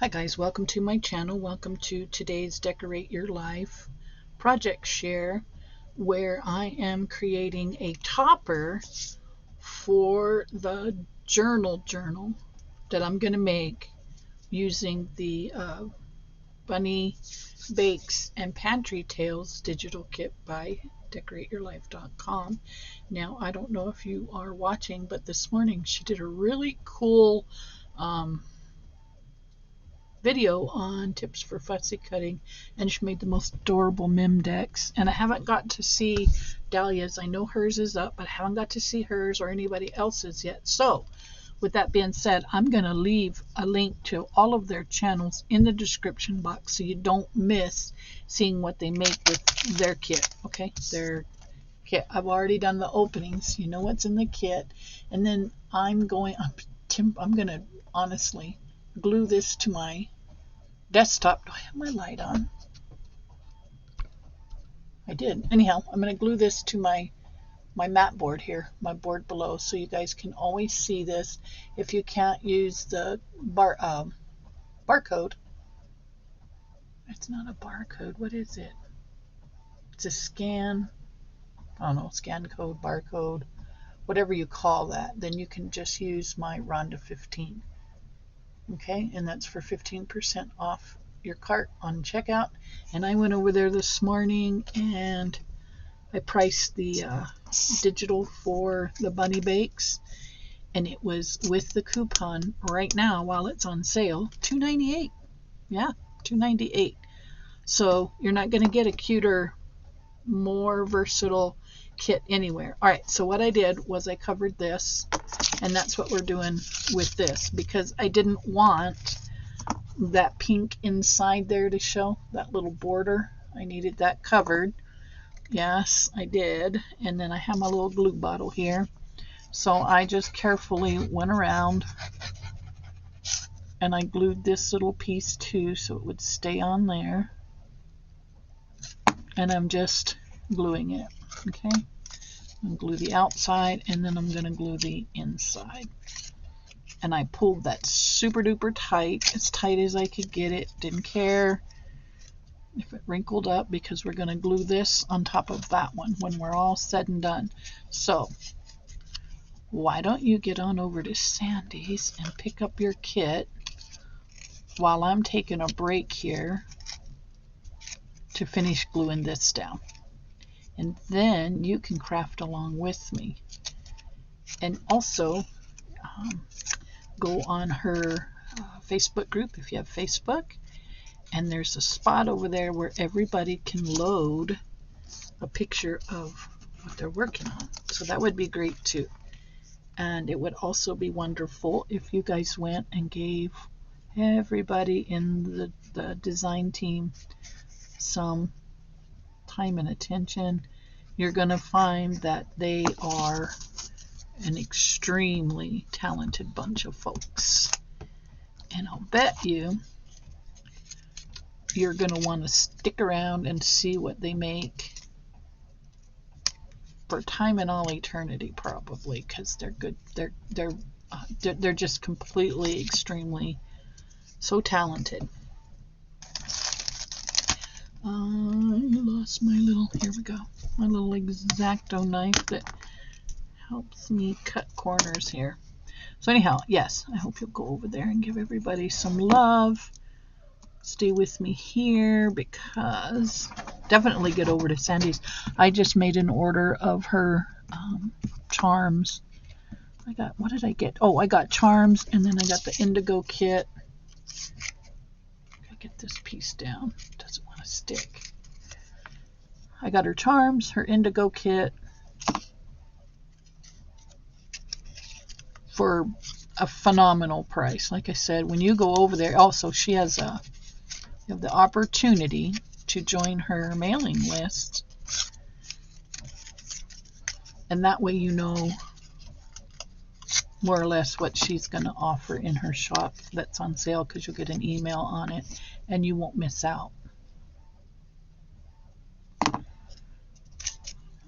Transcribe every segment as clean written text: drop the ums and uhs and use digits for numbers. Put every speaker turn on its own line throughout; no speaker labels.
guys, welcome to my channel. Welcome to today's Decorate Your Life project share, where I am creating a topper for the journal that I'm going to make using the Bunny Bakes and Pantry Tales digital kit by Decor8yourlife.com. Now, I don't know if you are watching, but this morning she did a really cool video on tips for fussy cutting, and she made the most adorable mem decks. And I haven't got to see Dahlia's. I know hers is up, but I haven't got to see hers or anybody else's yet. So with that being said, I'm going to leave a link to all of their channels in the description box so you don't miss seeing what they make with their kit. Okay, their kit. I've already done the openings, you know what's in the kit. And then I'm going to honestly glue this to my desktop. Do I have my light on? I did. Anyhow, I'm going to glue this to my mat board here, my board below, so you guys can always see this. If you can't use the barcode, it's not a barcode. What is it? It's a scan. I don't know, scan code, barcode, whatever you call that. Then you can just use my Rhonda 15. Okay, and that's for 15% off your cart on checkout. And I went over there this morning and I priced the digital for the bunny bakes, and it was with the coupon right now while it's on sale, $2.98. Yeah, $2.98. So you're not going to get a cuter, more versatile kit anywhere. All right, so what I did was I covered this, and that's what we're doing with this, because I didn't want that pink inside there to show, that little border. I needed that covered. Yes, I did. And then I have my little glue bottle here. So I just carefully went around and I glued this little piece too so it would stay on there. And I'm just gluing it. Okay, I'm going to glue the outside, and then I'm going to glue the inside. And I pulled that super duper tight, as tight as I could get it. Didn't care if it wrinkled up, because we're going to glue this on top of that one when we're all said and done. So why don't you get on over to Sandy's and pick up your kit while I'm taking a break here to finish gluing this down. And then you can craft along with me. And also go on her Facebook group if you have Facebook. And there's a spot over there where everybody can load a picture of what they're working on. So that would be great too. And it would also be wonderful if you guys went and gave everybody in the design team some time and attention. You're going to find that they are an extremely talented bunch of folks. And I'll bet you're going to want to stick around and see what they make for time and all eternity, probably, because they're good. They're just completely, extremely, so talented. I lost my little, here we go, my little X-Acto knife that helps me cut corners here. So anyhow, yes, I hope you'll go over there and give everybody some love. Stay with me here, because definitely get over to Sandy's. I just made an order of her charms. What did I get? Oh, I got charms, and then I got the indigo kit. I get this piece down. It doesn't want to stick. I got her charms, her indigo kit for a phenomenal price. Like I said, when you go over there, also she has you have the opportunity to join her mailing list, and that way you know more or less what she's going to offer in her shop that's on sale, because you'll get an email on it and you won't miss out.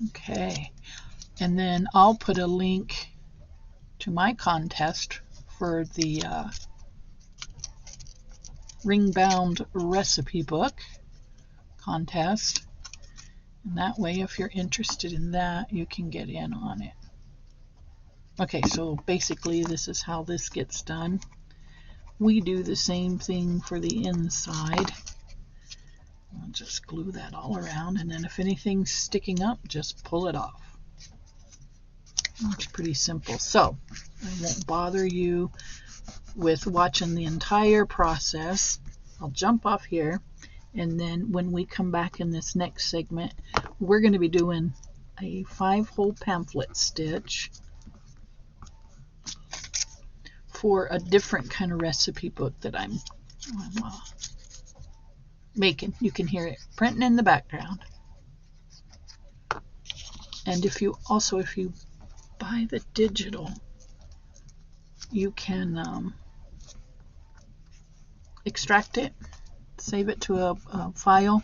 Okay, and then I'll put a link to my contest for the ring bound recipe book contest. And that way, if you're interested in that, you can get in on it. Okay, so basically this is how this gets done. We do the same thing for the inside. I'll just glue that all around, and then if anything's sticking up, just pull it off. It's pretty simple. So I won't bother you with watching the entire process. I'll jump off here, and then when we come back in this next segment, we're going to be doing a 5-hole pamphlet stitch for a different kind of recipe book that I'm making. You can hear it printing in the background. And if you buy the digital, you can extract it, save it to a file,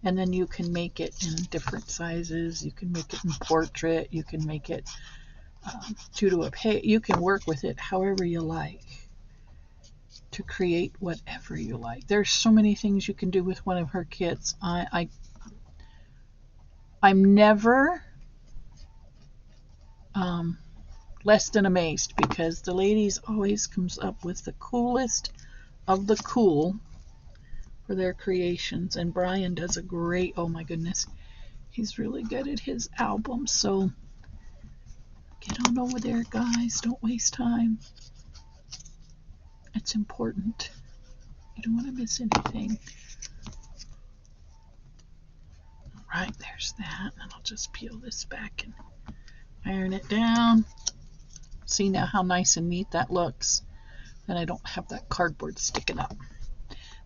and then you can make it in different sizes. You can make it in portrait, you can make it 2 to a page. You can work with it however you like to create whatever you like. There's so many things you can do with one of her kits. I'm never less than amazed, because the ladies always comes up with the coolest of the cool for their creations. And Brian does a great, oh my goodness, he's really good at his album. So get on over there, guys. Don't waste time. It's important. You don't want to miss anything. All right, there's that. And I'll just peel this back and iron it down. See now how nice and neat that looks. And I don't have that cardboard sticking up.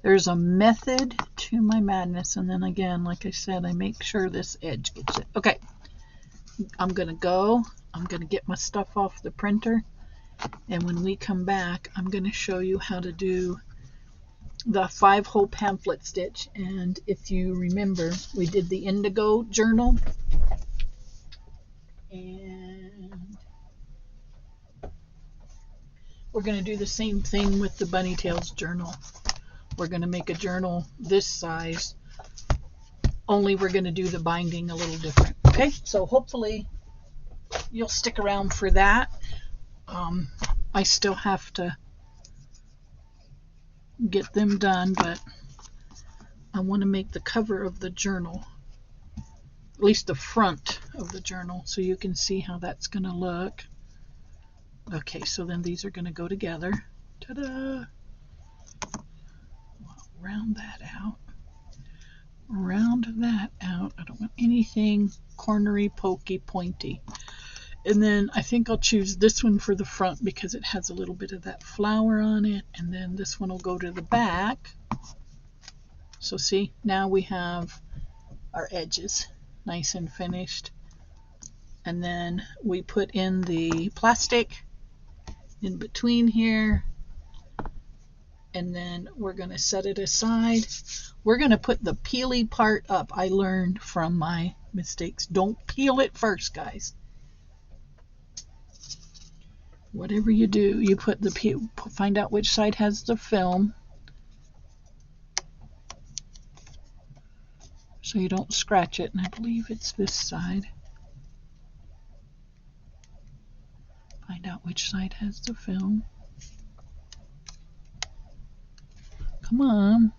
There's a method to my madness. And then again, like I said, I make sure this edge gets it. Okay, I'm going to get my stuff off the printer. And when we come back, I'm going to show you how to do the 5-hole pamphlet stitch. And if you remember, we did the indigo journal. And we're going to do the same thing with the bunny tails journal. We're going to make a journal this size, only we're going to do the binding a little different. Okay, so hopefully you'll stick around for that. I still have to get them done, but I want to make the cover of the journal, at least the front of the journal, so you can see how that's going to look. Okay, so then these are going to go together. Ta-da! Round that out. Round that out. I don't want anything cornery, pokey, pointy. And then I think I'll choose this one for the front because it has a little bit of that flower on it. And then this one will go to the back. So see, now we have our edges nice and finished. And then we put in the plastic in between here. And then we're going to set it aside. We're going to put the peely part up. I learned from my mistakes. Don't peel it first, guys. Whatever you do, you put the find out which side has the film, so you don't scratch it. And I believe it's this side. Find out which side has the film. Come on.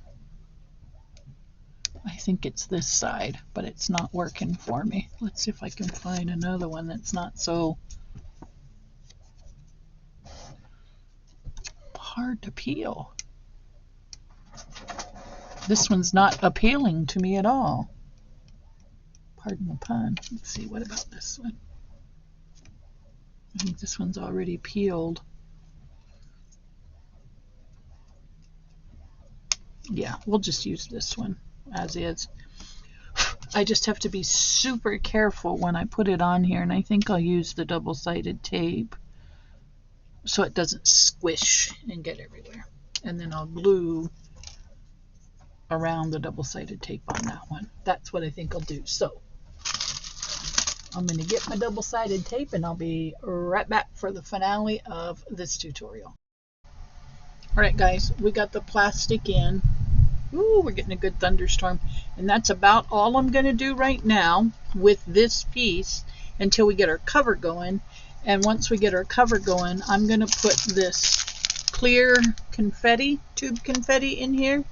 I think it's this side, but it's not working for me. Let's see if I can find another one that's not so hard to peel. This one's not appealing to me at all. Pardon the pun. Let's see, what about this one? I think this one's already peeled. Yeah, we'll just use this one as is. I just have to be super careful when I put it on here, and I think I'll use the double-sided tape so it doesn't squish and get everywhere. And then I'll glue around the double-sided tape on that one. That's what I think I'll do. So I'm going to get my double-sided tape, and I'll be right back for the finale of this tutorial. Alright guys, we got the plastic in. Ooh, we're getting a good thunderstorm. And that's about all I'm going to do right now with this piece until we get our cover going. And once we get our cover going, I'm going to put this clear confetti, tube confetti in here.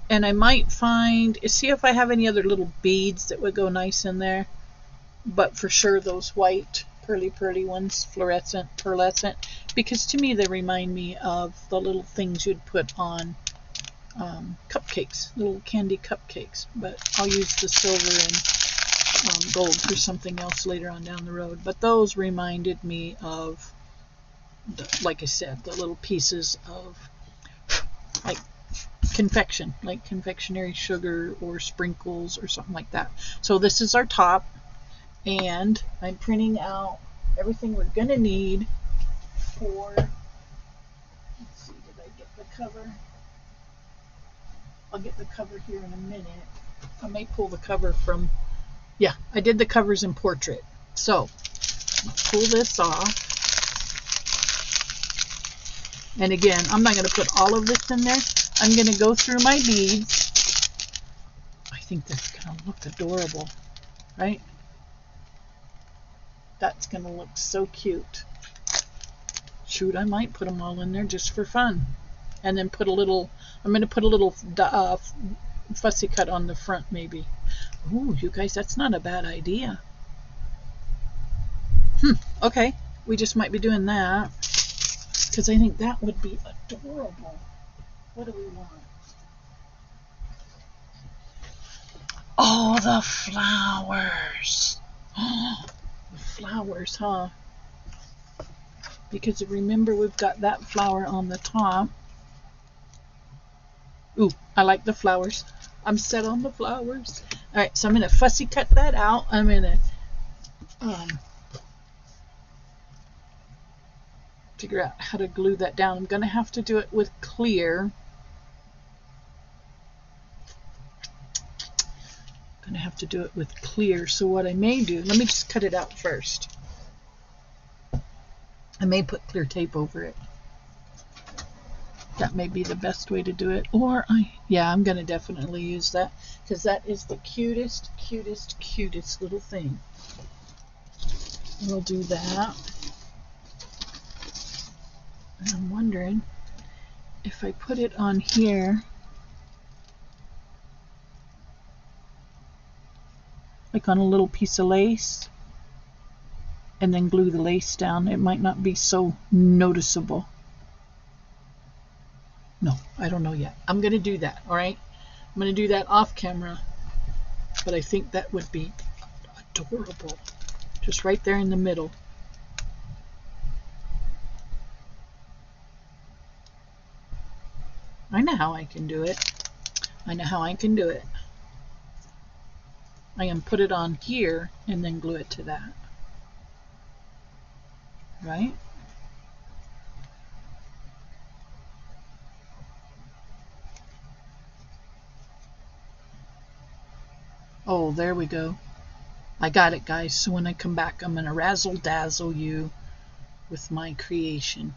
And I might see if I have any other little beads that would go nice in there. But for sure those white pearly ones, fluorescent, pearlescent, because to me they remind me of the little things you'd put on cupcakes, little candy cupcakes. But I'll use the silver and gold for something else later on down the road. But those reminded me of, like I said, the little pieces of like confection, like confectionery sugar or sprinkles or something like that. So this is our top, and I'm printing out everything we're gonna need for, let's see, did I get the cover? I'll get the cover here in a minute. I may pull the cover from, yeah, I did the covers in portrait. So I'll pull this off. And again, I'm not going to put all of this in there. I'm going to go through my beads. I think that's going to look adorable, right? That's going to look so cute. Shoot, I might put them all in there just for fun. And then put a little, I'm going to put a little fussy cut on the front maybe. Ooh, you guys, that's not a bad idea. Okay, we just might be doing that, because I think that would be adorable. What do we want? Oh, the flowers. Oh, the flowers, huh? Because remember, we've got that flower on the top. Ooh, I like the flowers. I'm set on the flowers. All right, so I'm going to fussy cut that out. I'm going to figure out how to glue that down. I'm going to have to do it with clear. I'm going to have to do it with clear. So what I may do, let me just cut it out first. I may put clear tape over it. That may be the best way to do it. Or yeah, I'm going to definitely use that, because that is the cutest little thing. We'll do that. And I'm wondering if I put it on here, like on a little piece of lace, and then glue the lace down, it might not be so noticeable. No, I don't know yet. I'm going to do that, all right? I'm going to do that off camera, but I think that would be adorable. Just right there in the middle. I know how I can do it. I know how I can do it. I can put it on here and then glue it to that. Right? Oh, there we go. I got it, guys. So when I come back, I'm going to razzle dazzle you with my creation.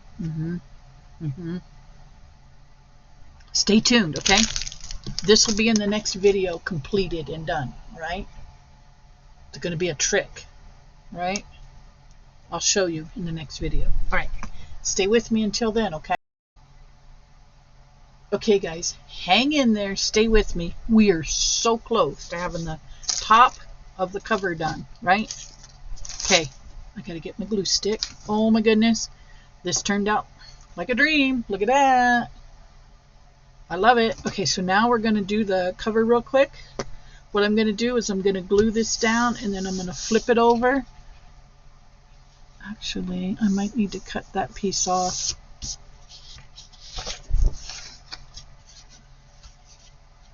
Stay tuned, okay? This will be in the next video, completed and done, right? It's going to be a trick, right? I'll show you in the next video. All right, stay with me until then, okay? Okay, guys, hang in there. Stay with me. We are so close to having the top of the cover done, right? Okay, I got to get my glue stick. Oh, my goodness. This turned out like a dream. Look at that. I love it. Okay, so now we're going to do the cover real quick. What I'm going to do is I'm going to glue this down, and then I'm going to flip it over. Actually, I might need to cut that piece off.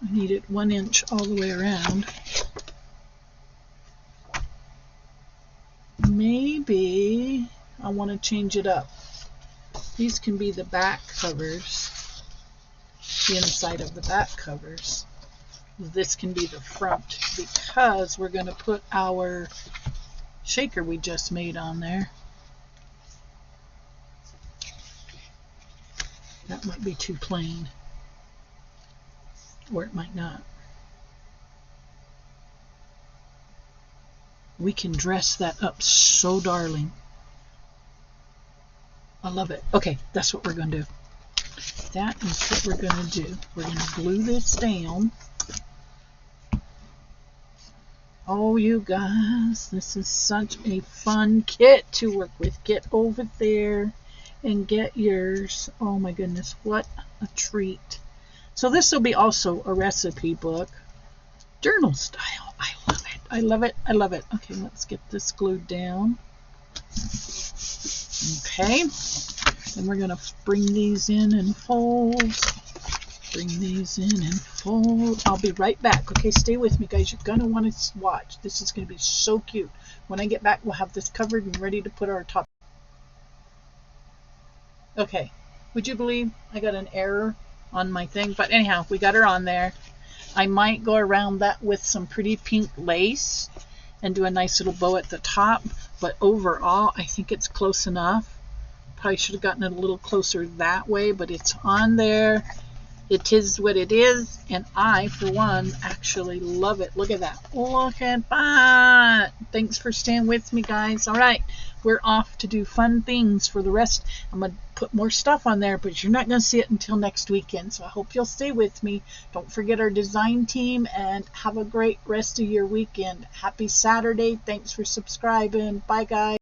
I need it 1 inch all the way around. Maybe I want to change it up. These can be the back covers, the inside of the back covers. This can be the front, because we're going to put our shaker we just made on there. That might be too plain. Or it might not. We can dress that up so darling. I love it. Okay, that's what we're going to do. That is what we're going to do. We're going to glue this down. Oh, you guys, this is such a fun kit to work with. Get over there and get yours. Oh my goodness, what a treat. So this will be also a recipe book. Journal style. I love it. I love it. I love it. Okay, let's get this glued down. Okay. Then we're going to bring these in and fold. Bring these in and fold. I'll be right back. Okay, stay with me, guys. You're going to want to watch. This is going to be so cute. When I get back, we'll have this covered and ready to put our top. Okay. Would you believe I got an error on my thing? But anyhow, we got her on there. I might go around that with some pretty pink lace and do a nice little bow at the top. But overall, I think it's close enough. Probably should have gotten it a little closer that way, but it's on there. It is what it is, and I, for one, actually love it. Look at that. Look at that. Thanks for staying with me, guys. All right, we're off to do fun things for the rest. I'm going to put more stuff on there, but you're not going to see it until next weekend, so I hope you'll stay with me. Don't forget our design team, and have a great rest of your weekend. Happy Saturday. Thanks for subscribing. Bye, guys.